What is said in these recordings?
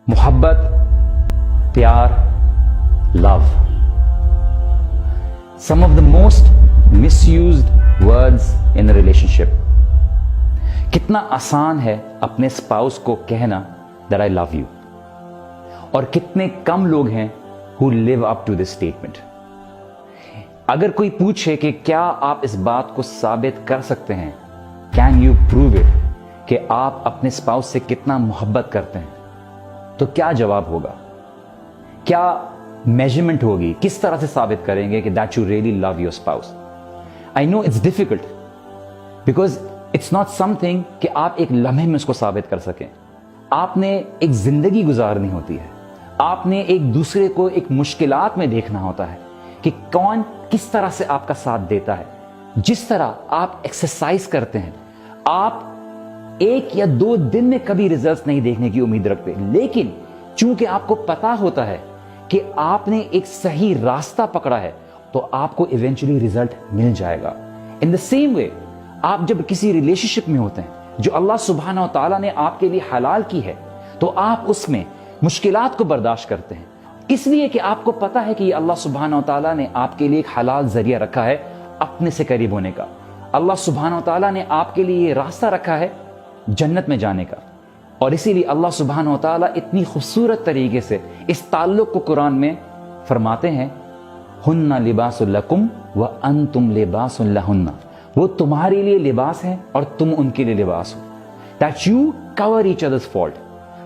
محبت, پیار, love. Some of the most misused words in a relationship. کتنا آسان ہے اپنے اسپاؤس کو کہنا that I love you, اور کتنے کم لوگ ہیں who live up to this statement. اگر کوئی پوچھے کہ کیا آپ اس بات کو ثابت کر سکتے ہیں, can you prove it, کہ آپ اپنے اسپاؤس سے کتنا محبت کرتے ہیں, تو کیا جواب ہوگا؟ کیا میجرمنٹ ہوگی؟ کس طرح سے ثابت کریں گے کہ that you really love your spouse? I know it's difficult because it's not something کہ آپ ایک لمحے میں اس کو ثابت کر سکیں. آپ نے ایک زندگی گزارنی ہوتی ہے, آپ نے ایک دوسرے کو ایک مشکلات میں دیکھنا ہوتا ہے کہ کون کس طرح سے آپ کا ساتھ دیتا ہے. جس طرح آپ ایکسرسائز کرتے ہیں, آپ 1 یا 2 دن میں کبھی ریزلٹس نہیں دیکھنے کی امید رکھتے, لیکن چونکہ آپ کو پتا ہوتا ہے کہ آپ نے ایک صحیح راستہ پکڑا ہے تو آپ کو ایونچولی ریزلٹ مل جائے گا. ان دا سیم وے, آپ جب کسی ریلیشن شپ میں ہوتے ہیں جو اللہ سبحانہ و تعالیٰ نے آپ کے لیے حلال کی ہے, تو آپ اس میں مشکلات کو برداشت کرتے ہیں, اس لیے کہ آپ کو پتا ہے کہ یہ اللہ سبحانہ و تعالیٰ نے آپ کے لیے ایک حلال ذریعہ رکھا ہے اپنے سے قریب ہونے کا. اللہ سبحانہ و تعالیٰ نے آپ کے لیے یہ راستہ رکھا ہے جنت میں جانے کا, اور اسی لیے اللہ سبحانہ و تعالیٰ اتنی خوبصورت طریقے سے اس تعلق کو قرآن میں فرماتے ہیں, ہن لباس لکم وانتم لباس لہن, وہ تمہارے لیے لباس ہیں اور تم ان کے لیے لباس ہو. That you cover each other's fault,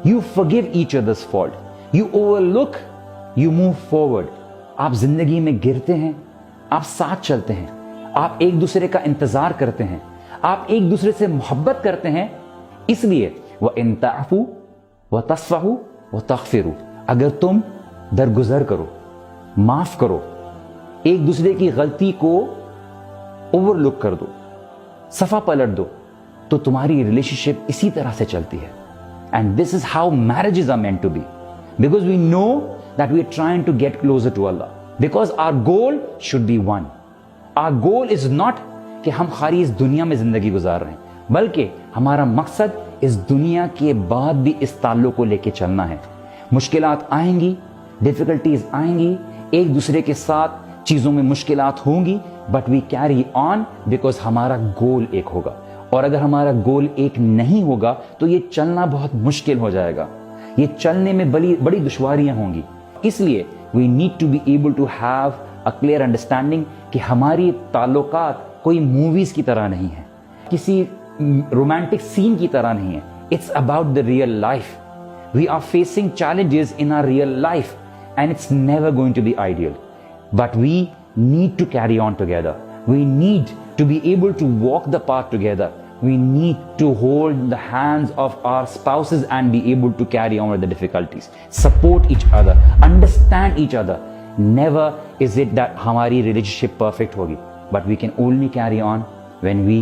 you forgive each other's fault, you overlook, you move forward. آپ زندگی میں گرتے ہیں, آپ ساتھ چلتے ہیں, آپ ایک دوسرے کا انتظار کرتے ہیں, آپ ایک دوسرے سے محبت کرتے ہیں. اس لیے وَإِن تَعْفُوا وَتَصْفَحُوا وَتَغْفِرُوا, اگر تم درگزر کرو, معاف کرو, ایک دوسرے کی غلطی کو اوور لک کر دو, صفحہ پلٹ دو, تو تمہاری ریلیشن شپ اسی طرح سے چلتی ہے. And this is how marriages are meant to be, because we know that we are trying to get closer to Allah, because our goal should be one. Our goal is not کہ ہم خالی اس دنیا میں زندگی گزار رہے ہیں, بلکہ ہمارا مقصد اس دنیا کے بعد بھی اس تعلق کو لے کے چلنا ہے. مشکلات آئیں گی, ڈیفیکلٹیز آئیں گی, ایک دوسرے کے ساتھ چیزوں میں مشکلات ہوں گی, but we carry on because ہمارا گول ایک ہوگا. اور اگر ہمارا گول ایک نہیں ہوگا تو یہ چلنا بہت مشکل ہو جائے گا, یہ چلنے میں بڑی دشواریاں ہوں گی. اس لیے we need to be able to have a clear understanding کہ ہماری تعلقات کوئی موویز کی طرح نہیں ہے, کسی رومانٹک سین کی طرح نہیں ہے. It's about the real life. We are facing challenges in our real life and it's never going to be ideal, but we need to carry on together. We need to be able to walk the path together. We need to hold the hands of our spouses and be able to carry on with the difficulties. Support each other, understand each other. Never is it that hamari relationship perfect hogi, but we can only carry on when we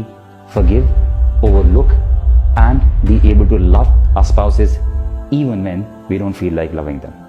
forgive, overlook, and be able to love our spouses even when we don't feel like loving them.